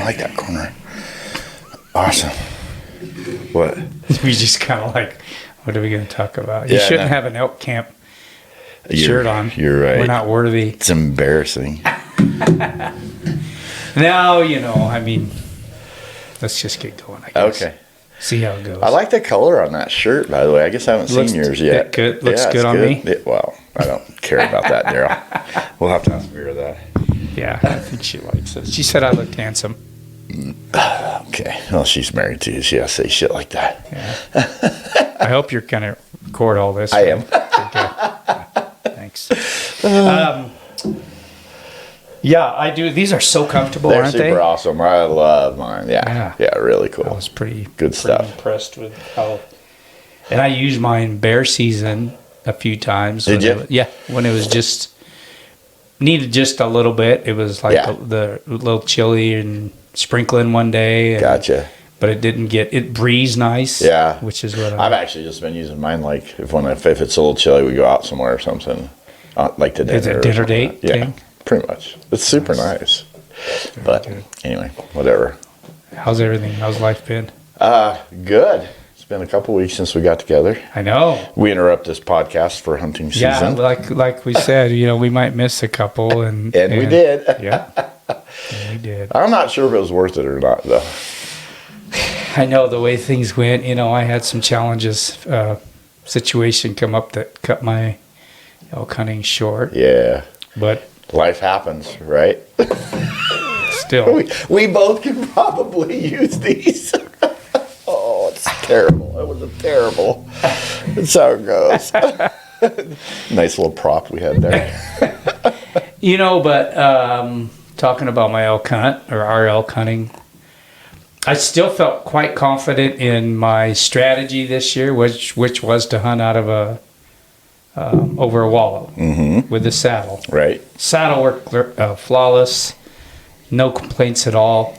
like that corner. Awesome. What? We just kind of like, what are we going to talk about? You shouldn't have an elk camp shirt on. You're right. We're not worthy. It's embarrassing. Now, I mean, let's just get going, I guess. Okay. See how it goes. I like the color on that shirt, by the way. I guess I haven't seen yours yet. Good. Looks good on me. Well, I don't care about that, Darrell. We'll have to ask her that. Yeah, I think she likes it. She said I looked handsome. Okay. Well, she's married too. She has to say shit like that. Yeah. I hope you're going to record all this. I am. Okay. Thanks. Yeah, I do. These are so comfortable, aren't they? They're super awesome. I love mine. Yeah, really cool. I was pretty stuff. Impressed with how. And I used mine bear season a few times. Did you? When it was just needed just a little bit. It was like the little chilly and sprinkling one day. Gotcha. But it didn't get it breeze nice. Yeah, which is what I've actually just been using mine. Like if it's a little chilly, we go out somewhere or something, like to dinner. Is it dinner date? Yeah. Pretty much. It's super nice. But anyway, whatever. How's everything? How's life been? Good. It's been a couple weeks since we got together. I know. We interrupt this podcast for hunting season. Yeah, like we said, we might miss a couple. And we did. Yeah. And we did. I'm not sure if it was worth it or not, though. I know the way things went. I had some challenges, situation come up that cut my elk hunting short. Yeah. But life happens, right? Still. We both can probably use these. Oh, it's terrible. It was terrible. That's how it goes. Nice little prop we had there. But talking about my elk hunt, or our elk hunting, I still felt quite confident in my strategy this year, which was to hunt out of over a wallow with the saddle. Right. Saddle worked flawless, no complaints at all.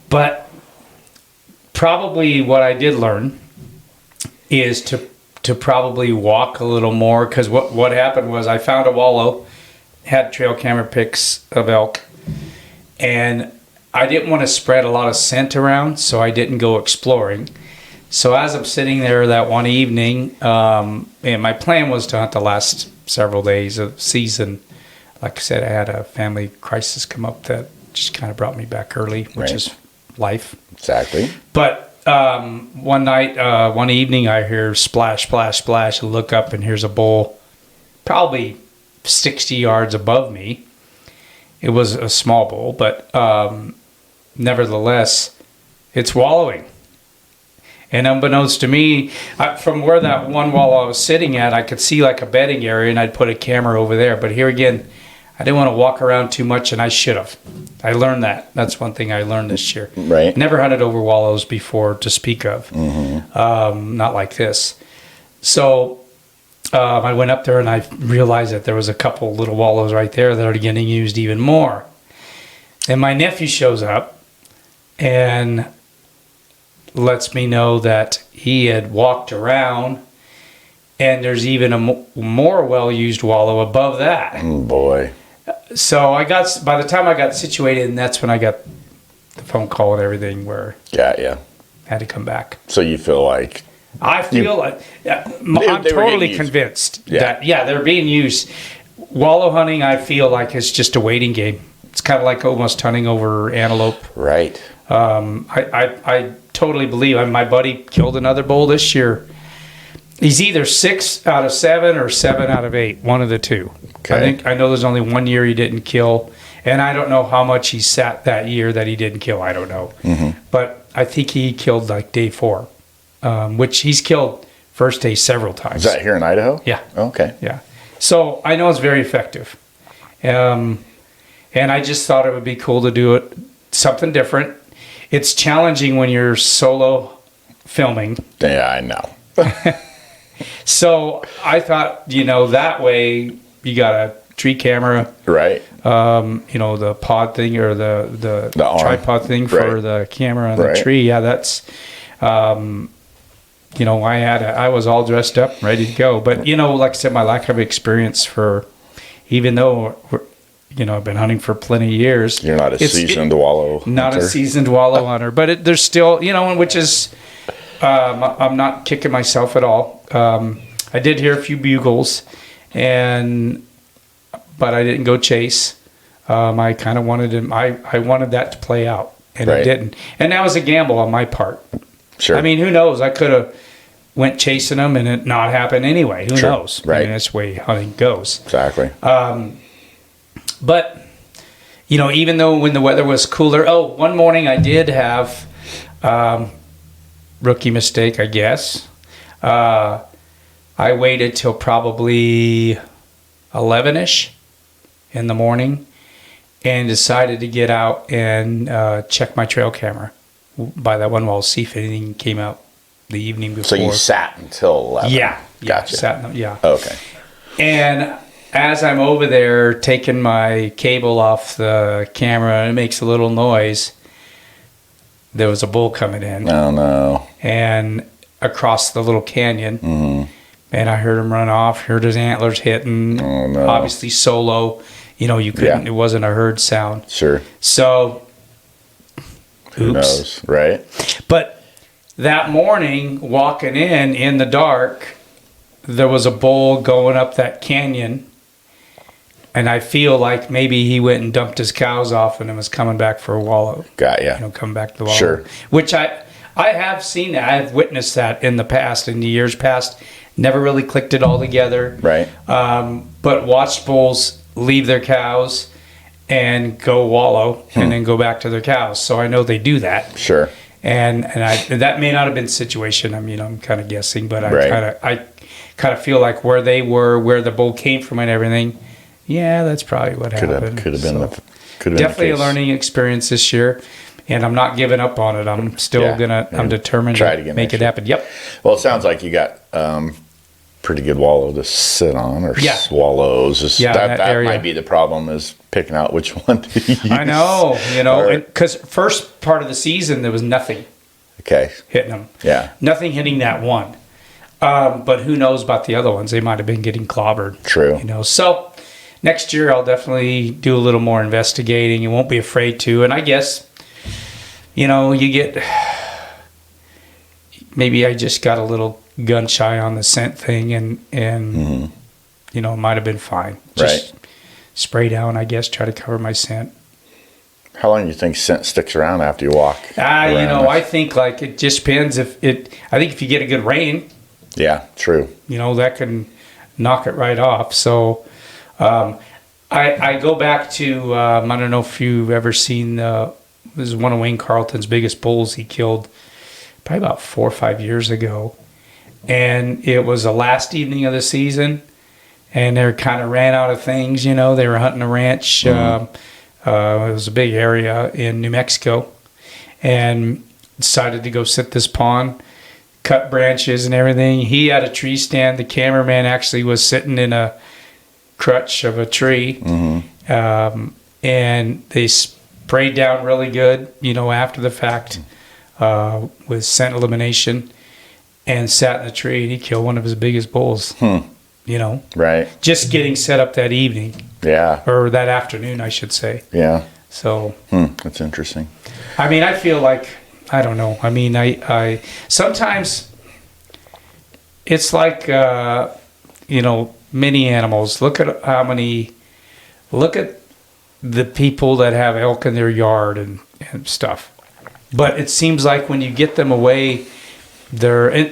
But probably what I did learn is to probably walk a little more, because what happened was I found a wallow, had trail camera pics of elk, and I didn't want to spread a lot of scent around, so I didn't go exploring. So as I'm sitting there that one evening, and my plan was to hunt the last several days of season. Like I said, I had a family crisis come up that just kind of brought me back early, which is life. Exactly. But one night, one evening, I hear splash, splash, splash. I look up and here's a bull probably 60 yards above me. It was a small bull, but nevertheless, it's wallowing. And unbeknownst to me, from where that one wallow I was sitting at, I could see like a bedding area, and I'd put a camera over there. But here again, I didn't want to walk around too much, and I should have. I learned that. That's one thing I learned this year. Right. Never hunted over wallows before to speak of. Not like this. So I went up there, and I realized that there was a couple little wallows right there that are getting used even more. And my nephew shows up and lets me know that he had walked around, and there's even a more well-used wallow above that. Oh, boy. So by the time I got situated, and that's when I got the phone call and everything where I had to come back. So you feel like... I'm totally convinced that, they're being used. Wallow hunting, I feel like, is just a waiting game. It's kind of like almost hunting over antelope. Right. I totally believe. My buddy killed another bull this year. He's either 6 out of 7 or 7 out of 8, one of the two. Okay. I know there's only 1 year he didn't kill, and I don't know how much he sat that year that he didn't kill. I don't know, but I think he killed like day 4, which he's killed first day several times. Is that here in Idaho? Yeah. Okay. Yeah. So I know it's very effective, and I just thought it would be cool to do it something different. It's challenging when you're solo filming. Yeah, I know. So I thought, that way you got a tree camera, right? The pod thing or the tripod thing for the camera on the tree. Yeah, that's, I was all dressed up, ready to go. But like I said, my lack of experience even though I've been hunting for plenty of years. You're not a seasoned wallow not hunter. a seasoned wallow hunter, but there's still, which is, I'm not kicking myself at all. I did hear a few bugles, but I didn't go chase. I kind of wanted him. I wanted that to play out, and it didn't. And that was a gamble on my part. Sure. I mean, who knows? I could have went chasing them and it not happened anyway. Who knows? Right. I mean, that's the way hunting goes. Exactly. But, even though when the weather was cooler, one morning I did have rookie mistake, I guess. I waited till probably 11-ish in the morning and decided to get out and check my trail camera by that one wall, see if anything came out the evening before. So you sat until 11? Yeah. Gotcha. Yeah. Okay. And as I'm over there taking my cable off the camera and it makes a little noise, there was a bull coming in. Oh, no. And across the little canyon. Mm-hmm. And I heard him run off, heard his antlers hitting. Oh, no. Obviously solo. You couldn't, It wasn't a herd sound. Sure. So, Who knows, right? But that morning, walking in the dark, there was a bull going up that canyon. And I feel like maybe he went and dumped his cows off and then was coming back for a wallow. Got ya. Coming back to the wallow. Sure. Which I have seen that. I've witnessed that in the past, in the years past. Never really clicked it all together. Right. But watched bulls leave their cows and go wallow and then go back to their cows. So I know they do that. Sure. And that may not have been the situation. I mean, I'm kind of guessing, but Right. I kind of feel like where they were, where the bull came from and everything. Yeah, that's probably what happened. Could have been definitely the a learning experience this year, and I'm not giving up on it. I'm still I'm determined to make it happen. Yep. Well, it sounds like you got pretty good wallow to sit on, or swallows. That might be the problem, is picking out which one to use. I know, because first part of the season there was nothing. Okay. Hitting them. Yeah. Nothing hitting that one. But who knows about the other ones? They might have been getting clobbered. True. So next year I'll definitely do a little more investigating. You won't be afraid to. And I guess, you get, maybe I just got a little gun shy on the scent thing and it might have been fine. Just spray down, I guess, try to cover my scent. How long do you think scent sticks around after you walk? I think like it just depends I think if you get a good rain. Yeah, true. That can knock it right off. So I go back to, I don't know if you've ever seen, this is one of Wayne Carlton's biggest bulls he killed probably about 4 or 5 years ago. And it was the last evening of the season, and they kind of ran out of things, They were hunting a ranch. It was a big area in New Mexico, and decided to go sit this pond, cut branches and everything. He had a tree stand. The cameraman actually was sitting in a crutch of a tree, and they sprayed down really good, after the fact, with scent elimination, and sat in the tree, and he killed one of his biggest bulls. Right. Just getting set up that evening. Yeah. Or that afternoon, I should say. Yeah. So. That's interesting. I mean, I feel like, I don't know. I mean, I sometimes it's like, many animals. Look at the people that have elk in their yard and stuff. But it seems like when you get them away,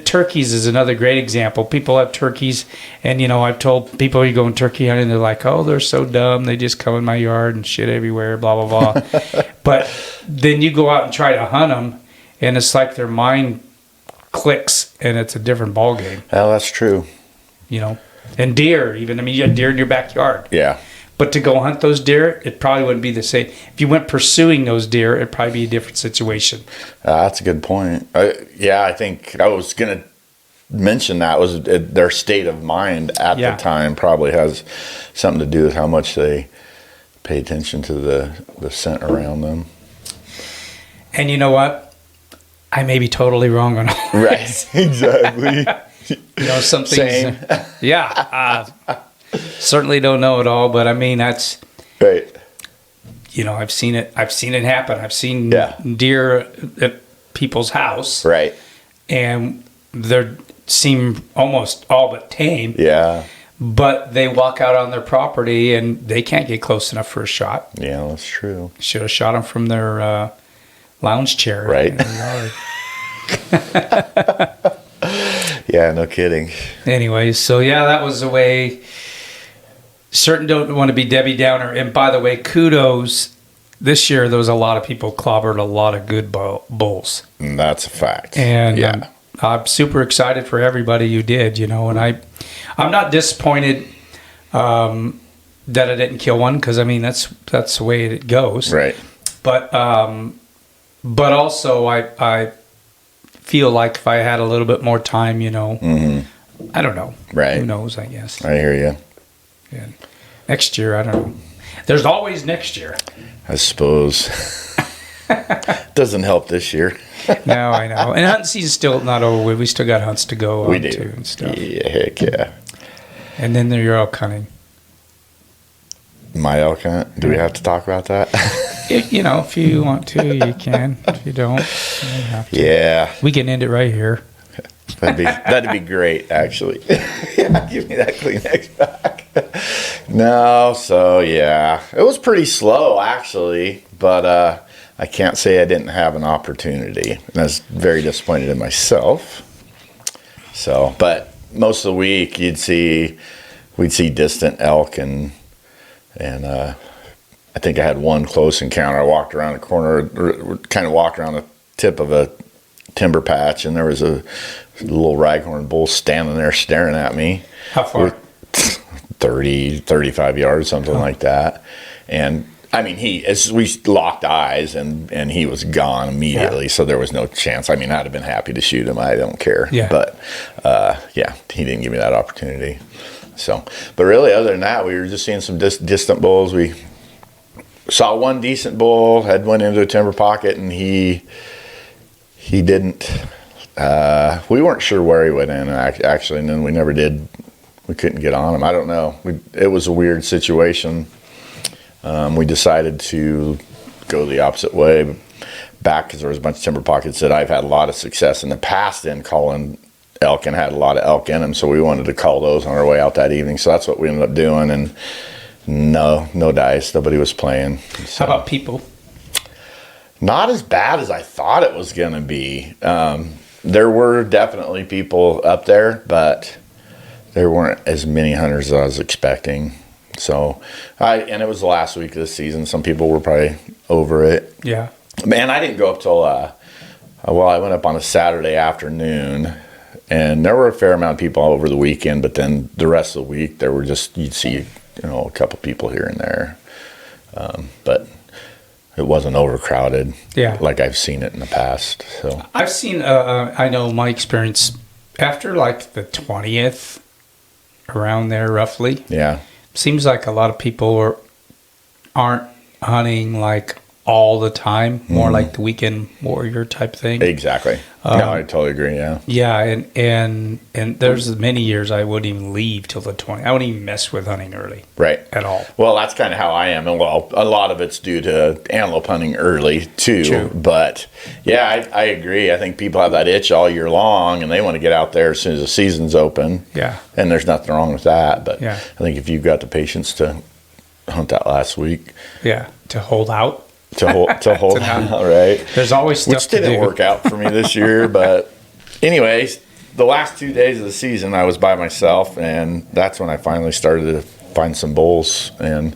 turkeys is another great example. People have turkeys, and I've told people, you go in turkey hunting, they're like, oh, they're so dumb, they just come in my yard and shit everywhere, blah blah blah. But then you go out and try to hunt them, and it's like their mind clicks, and it's a different ball game. Well, that's true. And deer, even. I mean, you have deer in your backyard. Yeah. But to go hunt those deer, it probably wouldn't be the same. If you went pursuing those deer, it'd probably be a different situation. That's a good point. I think I was going to mention that was their state of mind at the time probably has something to do with how much they pay attention to the scent around them. And you know what? I may be totally wrong on all right. Exactly. some things. Same. Certainly don't know it all, but I mean, that's, Right. You know, I've seen it happen. I've seen Yeah. deer at people's house, Right. and they seem almost all but tame. Yeah. But they walk out on their property and they can't get close enough for a shot. Yeah, that's true. Should have shot them from their lounge chair. Right. In the yard. Yeah, no kidding. Anyways, so yeah, that was the way. Certain don't want to be Debbie Downer. And by the way, kudos. This year, there was a lot of people clobbered a lot of good bulls. And that's a fact. And yeah. I'm super excited for everybody who did, you know. And I'm not disappointed that I didn't kill one, because I mean that's the way it goes. Right. But also I feel like if I had a little bit more time, you know, I don't know. Right. Who knows? I guess. I hear you. Yeah. Next year, I don't know. There's always next year. I suppose. Doesn't help this year. No, I know. And hunting season's still not over with. We still got hunts to go We on do. to and stuff. Yeah, heck yeah. And then you're elk hunting. My elk hunt? Do we have to talk about that? You know, if you want to, you can. If you don't, you don't have to. Yeah. We can end it right here. That'd be great, actually. Yeah, give me that Kleenex back. No, so yeah, it was pretty slow actually, but I can't say I didn't have an opportunity, and I was very disappointed in myself. So, but most of the week we'd see distant elk, and I think I had one close encounter. I walked around the corner, kind of walked around the tip of a timber patch, and there was a little raghorn bull standing there staring at me. How far? 30, 35 yards, something like that. And I mean, we locked eyes, and he was gone immediately. Yeah. So there was no chance. I mean, I'd have been happy to shoot him. I don't care. Yeah. But yeah, he didn't give me that opportunity. So, but really, other than that, we were just seeing some distant bulls. We saw one decent bull, had one into a timber pocket, and he didn't. We weren't sure where he went in actually, and then we never did. We couldn't get on him. I don't know. It was a weird situation. We decided to go the opposite way back, because there was a bunch of timber pockets that I've had a lot of success in the past in calling elk, and had a lot of elk in them. So we wanted to call those on our way out that evening. So that's what we ended up doing. And no dice. Nobody was playing. So. How about people? Not as bad as I thought it was going to be. There were definitely people up there, but there weren't as many hunters as I was expecting. So, and it was the last week of the season. Some people were probably over it. Yeah. Man, I didn't go up till, I went up on a Saturday afternoon, and there were a fair amount of people over the weekend, but then the rest of the week, there were just, you'd see, a couple people here and there. But it wasn't overcrowded. Yeah. Like I've seen it in the past. So I've seen, I know my experience, after like the 20th, around there roughly. Yeah. Seems like a lot of people aren't hunting like all the time, more like the weekend warrior type thing. Exactly. No, I totally agree. Yeah. Yeah, and there's many years I wouldn't even leave till the 20th. I wouldn't even mess with hunting early. Right. At all. Well, that's kind of how I am. And well, a lot of it's due to antelope hunting early too. True. But yeah, I agree. I think people have that itch all year long, and they want to get out there as soon as the season's open. Yeah. And there's nothing wrong with that. But yeah. I think if you've got the patience to hunt that last week. Yeah. To hold out. To hold out, right? There's always stuff Which didn't to do. work out for me this year, but anyways, the last 2 days of the season I was by myself, and that's when I finally started to find some bulls. And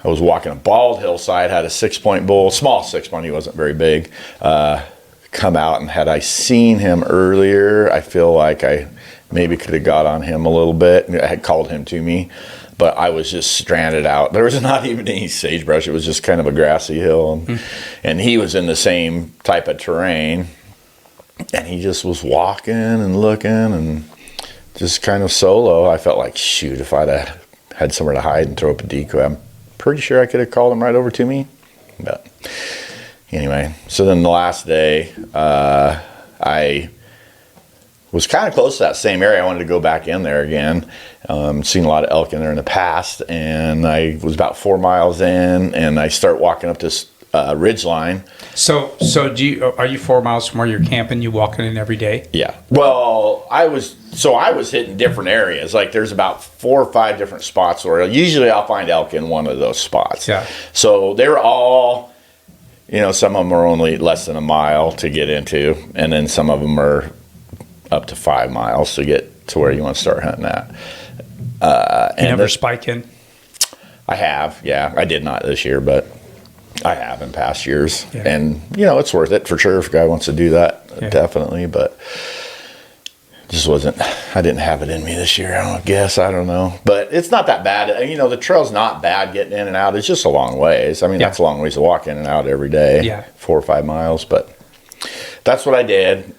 I was walking a bald hillside, had a 6-point bull, small 6-point, he wasn't very big, come out, and had I seen him earlier, I feel like I maybe could have got on him a little bit. I had called him to me, but I was just stranded out. There was not even any sagebrush. It was just kind of a grassy hill. And he was in the same type of terrain. And he just was walking and looking and just kind of solo. I felt like, shoot, if I'd have had somewhere to hide and throw up a decoy, I'm pretty sure I could have called him right over to me. But anyway, so then the last day, I was kind of close to that same area. I wanted to go back in there again. Seen a lot of elk in there in the past, and I was about 4 miles in, and I start walking up this ridge line. So are you 4 miles from where you're camping? You walking in every day? Yeah. Well, I was hitting different areas. Like there's about 4 or 5 different spots where usually I'll find elk in one of those spots. Yeah. So they were all, some of them are only less than a mile to get into, and then some of them are up to 5 miles to get to where you want to start hunting at. You never spike in? I have, yeah. I did not this year, but I have in past years. Yeah. And, it's worth it for sure if a guy wants to do that, definitely. But just I didn't have it in me this year, I don't know. But it's not that bad. The trail's not bad getting in and out. It's just a long ways. I mean, that's a long ways to walk in and out every day. Yeah. 4 or 5 miles. But that's what I did.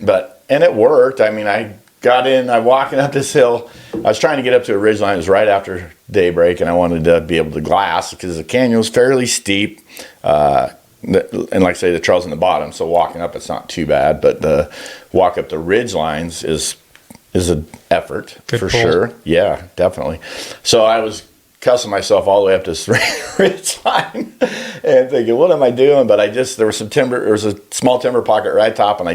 And it worked. I mean, I got in, I'm walking up this hill. I was trying to get up to a ridgeline. It was right after daybreak, and I wanted to be able to glass because the canyon was fairly steep. And like I say, the trail's in the bottom, so walking up it's not too bad. But the walk up the ridge lines is an effort. Good for pull. Sure. Yeah, definitely. So I was cussing myself all the way up this ridge line and thinking, what am I doing? But there was a small timber pocket right top, and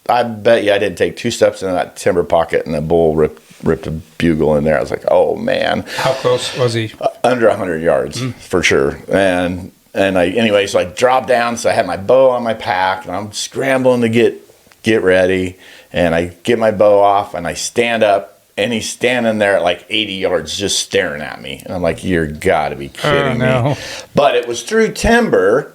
I bet you I didn't take 2 steps into that timber pocket, and the bull ripped a bugle in there. I was like, oh man. How close was he? Under 100 yards for sure. So I dropped down. So I had my bow on my pack, and I'm scrambling to get ready. And I get my bow off, and I stand up, and he's standing there at like 80 yards just staring at me. And I'm like, you're got to be kidding me. But it was through timber.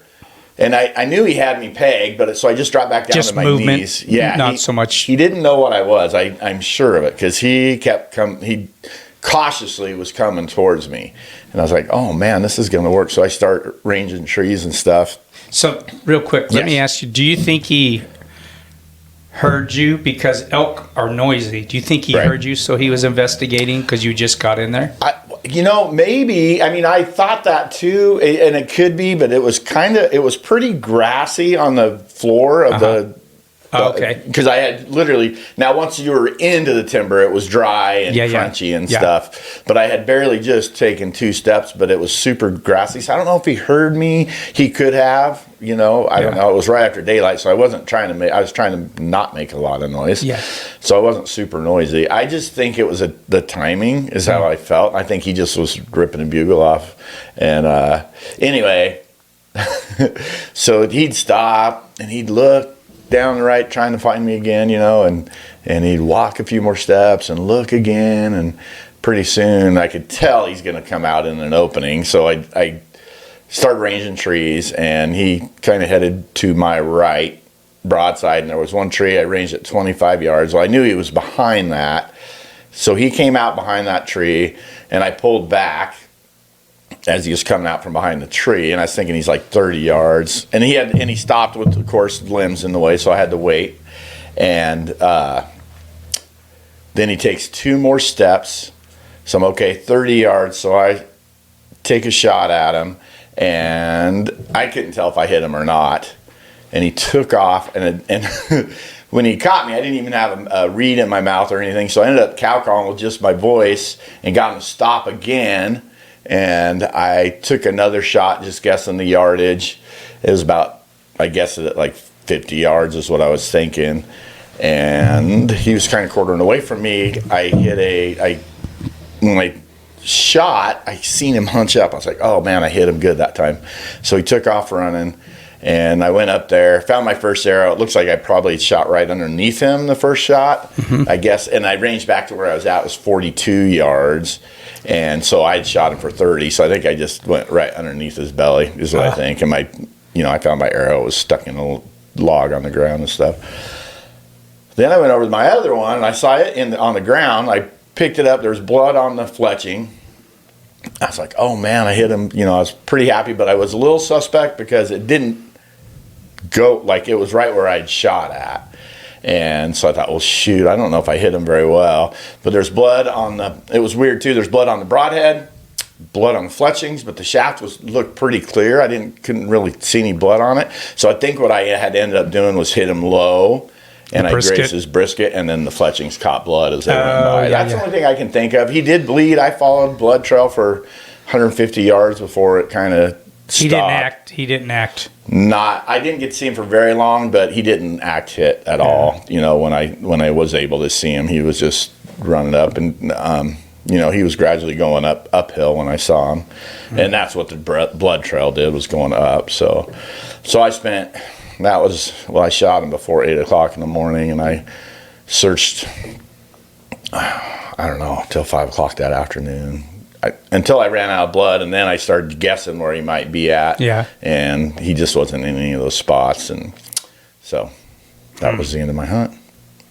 And I knew he had me pegged, so I just dropped back down to my knees. Yeah, not so much. He didn't know what I was. I'm sure of it because he kept he cautiously was coming towards me, and I was like, "Oh man, this is going to work." So I start ranging trees and stuff. So real quick, let me ask you: do you think he heard you because elk are noisy? Do you think he heard you, so he was investigating because you just got in there? Maybe. I mean, I thought that too, and it could be, but it was pretty grassy on the floor of the. Okay. Because I had literally, now once you were into the timber, it was dry and crunchy and stuff. But I had barely just taken 2 steps, but it was super grassy. So I don't know if he heard me. He could have, I don't know. It was right after daylight, so I was trying to not make a lot of noise. Yeah. So I wasn't super noisy. I just think it was the timing is how I felt. I think he just was ripping a bugle off. And anyway, so he'd stop and he'd look down the right trying to find me again, and he'd walk a few more steps and look again, and pretty soon I could tell he's going to come out in an opening. So I started ranging trees, and he kind of headed to my right broadside, and there was one tree I ranged at 25 yards. Well, I knew he was behind that, so he came out behind that tree, and I pulled back as he was coming out from behind the tree, and I was thinking he's like 30 yards, and he stopped with, of course, limbs in the way, so I had to wait. And then he takes 2 more steps, so I'm okay, 30 yards, so I take a shot at him, and I couldn't tell if I hit him or not, and he took off, and when he caught me, I didn't even have a reed in my mouth or anything, so I ended up cow calling with just my voice and got him to stop again. And I took another shot, just guessing the yardage. It was about, I guessed it at like 50 yards is what I was thinking. And he was kind of quartering away from me. When I shot, I seen him hunch up. I was like, oh man, I hit him good that time. So he took off running, and I went up there, found my first arrow. It looks like I probably shot right underneath him the first shot, I guess. And I ranged back to where I was at, it was 42 yards. And so I had shot him for 30. So I think I just went right underneath his belly is what I think. And I found my arrow was stuck in a log on the ground and stuff. Then I went over to my other one, and I saw it on the ground. I picked it up. There was blood on the fletching. I was like, oh man, I hit him. I was pretty happy, but I was a little suspect because it didn't go, like it was right where I'd shot at. And so I thought, well, shoot, I don't know if I hit him very well. But there's blood it was weird too, there's blood on the broadhead, blood on the fletchings, but the shaft looked pretty clear. I couldn't really see any blood on it. So I think what I had ended up doing was hit him low And I brisket. grazed his brisket, and then the fletchings caught blood as they went by. yeah, That's the only thing I can think of. He did bleed. I followed blood trail for 150 yards before it kind of stopped. He didn't act. I didn't get to see him for very long, but he didn't act hit at all. You know, when I was able to see him, he was just running up, and you know, he was gradually going uphill when I saw him, and that's what the blood trail did, was going up. So I spent. I shot him before 8 o'clock in the morning, and I searched, I don't know, till 5 o'clock that afternoon. Until I ran out of blood, and then I started guessing where he might be at. Yeah. And he just wasn't in any of those spots. And so that was the end of my hunt.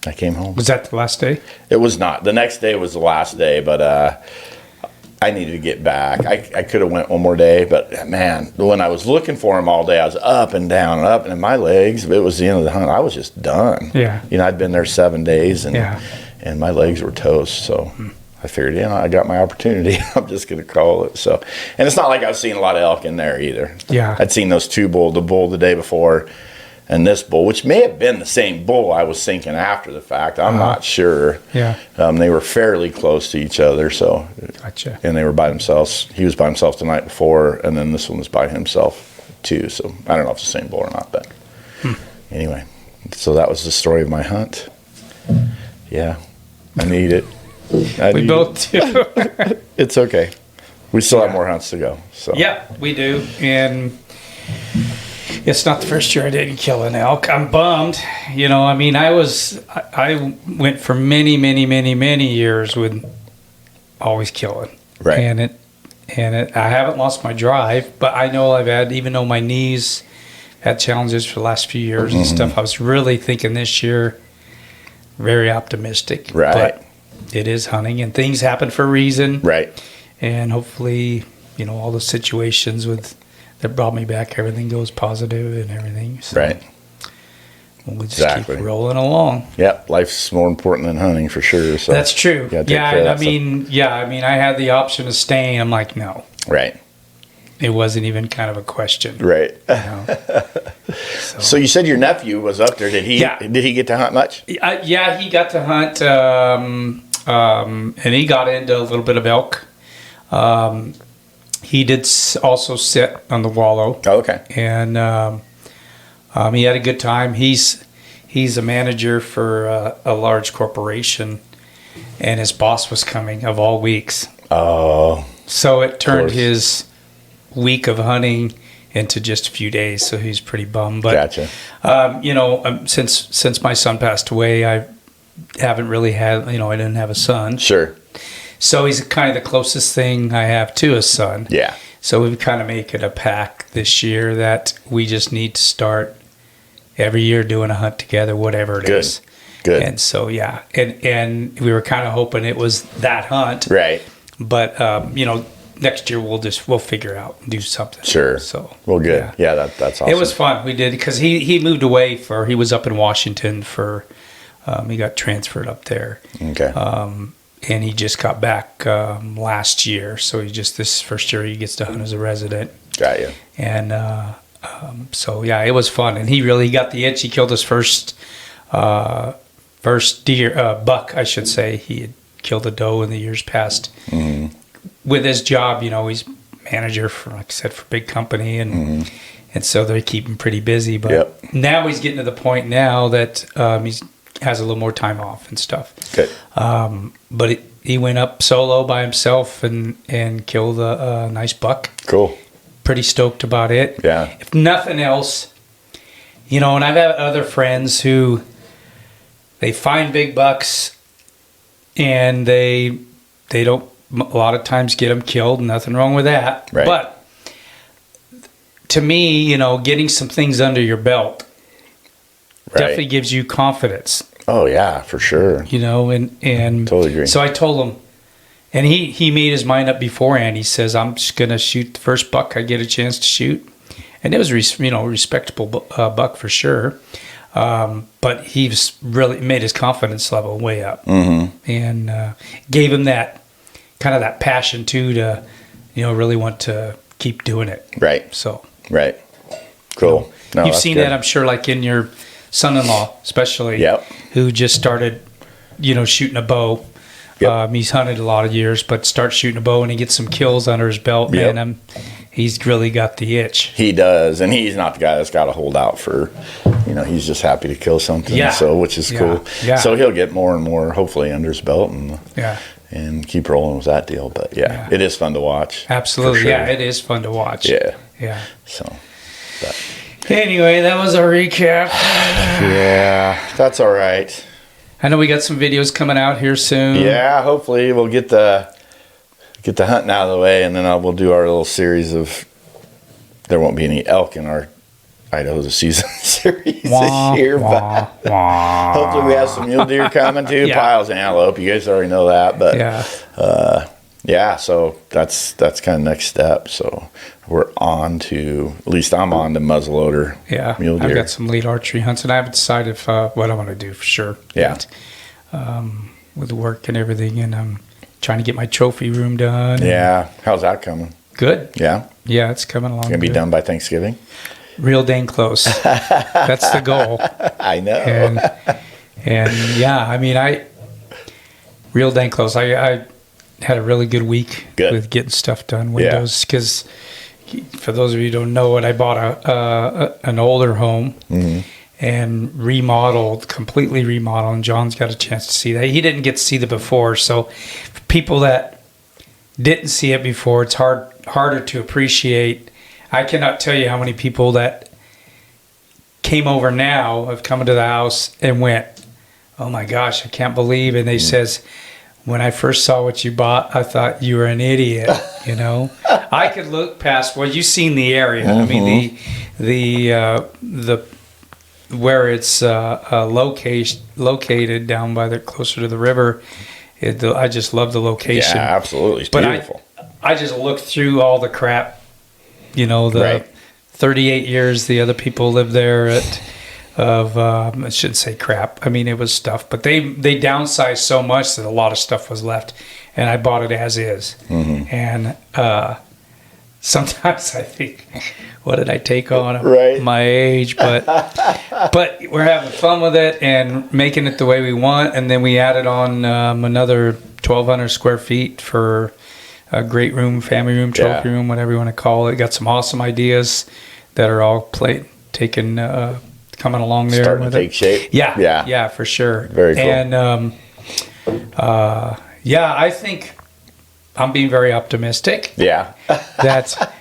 I came home. Was that the last day? It was not. The next day was the last day, but I needed to get back. I could have went one more day, but man, when I was looking for him all day, I was up and down and up, and my legs, it was the end of the hunt. I was just done. Yeah. You know, I'd been there 7 days, and my legs were toast. So I figured, you know, I got my opportunity. I'm just going to call it. So, and it's not like I was seeing a lot of elk in there either. Yeah. I'd seen those two bull, the bull the day before, and this bull, which may have been the same bull I was thinking after the fact. I'm not sure. Yeah. They were fairly close to each other. So, Gotcha. and they were by themselves. He was by himself the night before, and then this one was by himself too. So I don't know if it's the same bull or not, but anyway. So that was the story of my hunt. Yeah, I need it. We both do. It's okay. We still have more hunts to go. So Yeah, we do. And it's not the first year I didn't kill an elk. I'm bummed. You know, I mean, I went for many, many, many, many years with always killing. Right. And I haven't lost my drive, but I know I've had, even though my knees had challenges for the last few years and stuff, I was really thinking this year, very optimistic. Right. But it is hunting, and things happen for a reason. Right. And hopefully, you know, all the situations that brought me back, everything goes positive and everything. So Right. we'll just keep rolling along. Yep. Life's more important than hunting for sure. So That's true. you gotta take care of I that mean, I had the option of staying. I'm like, no. Right. It wasn't even kind of a question. Right. You know? So you said your nephew was up there. Did he get to hunt much? Yeah, he got to hunt, and he got into a little bit of elk. He did also sit on the wallow. Oh, okay. And he had a good time. He's a manager for a large corporation, and his boss was coming of all weeks. Oh. So it turned his week of hunting into just a few days. So he's pretty bummed. But Gotcha. you know, since my son passed away, I haven't really had. You know, I didn't have a son. Sure. So he's kind of the closest thing I have to a son. Yeah. So we've kind of make it a pact this year that we just need to start every year doing a hunt together, whatever it is. Good. And so, yeah. And we were kind of hoping it was that hunt. Right. But, you know, next year we'll figure out and do something. Sure. So, well, good. Yeah, that's awesome. It was fun. We did, because he moved away he was up in Washington he got transferred up there. Okay. And he just got back last year, so this first year he gets to hunt as a resident. Got you. And so yeah, it was fun, and he really got the itch. He killed his first deer, buck, I should say. He had killed a doe in the years past. Mm-hmm. With his job, you know, he's manager for, like I said, for a big company, and so they keep him pretty busy. But now he's getting to the point now that he has a little more time off and stuff. Good. But he went up solo by himself and killed a nice buck. Cool. Pretty stoked about it. Yeah. If nothing else, you know, and I've had other friends who they find big bucks and they don't a lot of times get them killed. Nothing wrong with that. Right. But to me, you know, getting some things under your belt definitely gives you confidence. Oh yeah, for sure. You know, and totally agree. So I told him, and he made his mind up beforehand. He says, I'm just gonna shoot the first buck I get a chance to shoot, and it was respectable buck for sure. But he's really made his confidence level way up, and gave him that kind of that passion too to, you know, really want to keep doing it. Right. So. Right. Cool. You know, you've seen that, I'm sure, like in your son-in-law, especially, Yep. who just started, shooting a bow. Yep. He's hunted a lot of years, but starts shooting a bow and he gets some kills under his belt. Yep. Man, he's really got the itch. He does, and he's not the guy that's got to hold out for, he's just happy to kill something. Yeah. So, which is cool. Yeah. So he'll get more and more, hopefully, under his belt, and keep rolling with that deal. But yeah, it is fun to watch. Absolutely, for sure. yeah, it is fun to watch. Yeah. So, but anyway, that was our recap. yeah, that's all right. I know we got some videos coming out here soon. Yeah, hopefully we'll get the hunting out of the way, and then we'll do our little series of. There won't be any elk in our Idaho the season series this year, but hopefully we have some mule deer coming too. Yeah. Piles of antelope. You guys already know that, but yeah. So that's kind of next step. So we're on to, at least I'm on to muzzleloader. Yeah, mule deer. I've got some lead archery hunts, and I haven't decided what I want to do for sure. Yeah. Yet. With work and everything, and I'm trying to get my trophy room done. Yeah, how's that coming? Good. Yeah, Yeah, it's coming along. it's gonna be good. done by Thanksgiving. Real dang close. That's the goal. I know. And yeah, I mean, real dang close. I had a really good week with getting stuff done. Windows, because for those of you who don't know it, I bought an older home and completely remodeled. And John's got a chance to see that. He didn't get to see the before, so for people that didn't see it before, it's harder to appreciate. I cannot tell you how many people that came over now have come into the house and went, "Oh my gosh, I can't believe!" And they says, "When I first saw what you bought, I thought you were an idiot." I could look past. Well, you've seen the area. I mean, the where it's located down by closer to the river. I just love the location. Yeah, absolutely. It's but beautiful. I just looked through all the crap. The 38 years the other people lived there I shouldn't say crap. I mean, it was stuff, but they downsized so much that a lot of stuff was left, and I bought it as is. And sometimes I think, what did I take on at my age? But we're having fun with it and making it the way we want. And then we added on another 1,200 square feet for a great room, family room, trophy room, whatever you want to call it. Got some awesome ideas that are all coming along there. Starting to take shape. Yeah, for sure. Very cool. And I think I'm being very optimistic. Yeah. That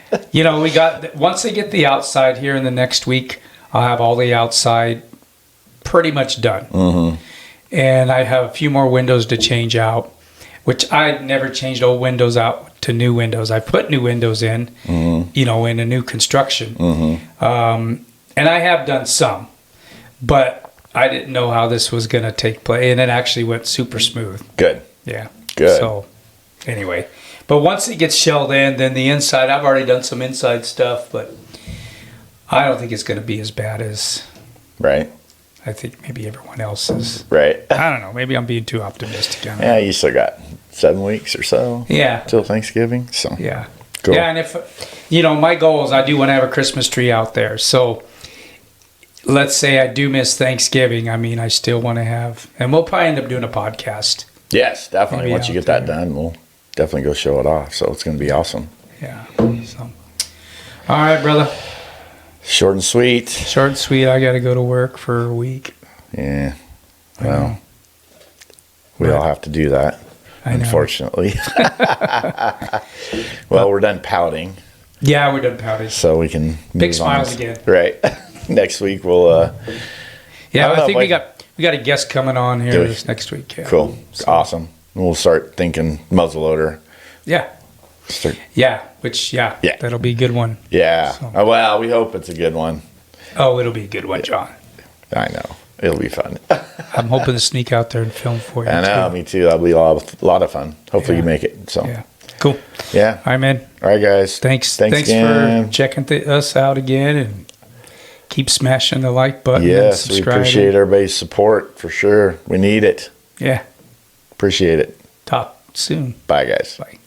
once they get the outside here in the next week, I'll have all the outside pretty much done. And I have a few more windows to change out, which I never changed old windows out to new windows. I put new windows in, in a new construction. And I have done some, but I didn't know how this was going to take place. And it actually went super smooth. Good. Yeah. Good. So anyway, but once it gets shelled in, then the inside, I've already done some inside stuff, but I don't think it's going to be as bad as I think maybe everyone else is. Right. I don't know. Maybe I'm being too optimistic. Yeah, you still got 7 weeks or so. Yeah. Till Thanksgiving. So yeah. Cool. Yeah, and if my goal is I do want to have a Christmas tree out there. So let's say I do miss Thanksgiving. I mean, I still want to have, and we'll probably end up doing a podcast. Yes, definitely. Maybe Once you get that done, we'll definitely go show it off. So it's going to be awesome. Yeah. So, all right, brother. Short and sweet. Short and sweet. I got to go to work for a week. Yeah. Well, we all have to do that, unfortunately. Well, we're done pouting. Yeah, we're done pouting. So we can Big move smiles on. again. Right. Next week we'll. I think we got a guest coming on here this next week. Yeah. Cool. So. Awesome. We'll start thinking muzzleloader. Yeah. That'll be a good one. Yeah. So. Well, we hope it's a good one. Oh, it'll be a good one, John. I know. It'll be fun. I'm hoping to sneak out there and film for you. I know, me too. That'll be a lot of fun. Hopefully you make it. So. Yeah. Cool. Yeah. All right, man. All right, guys. Thanks again. for checking us out again, and keep smashing the like button. Yes, and we subscribing. appreciate everybody's support for sure. We need it. Yeah. Appreciate it. Talk soon. Bye, guys. Bye.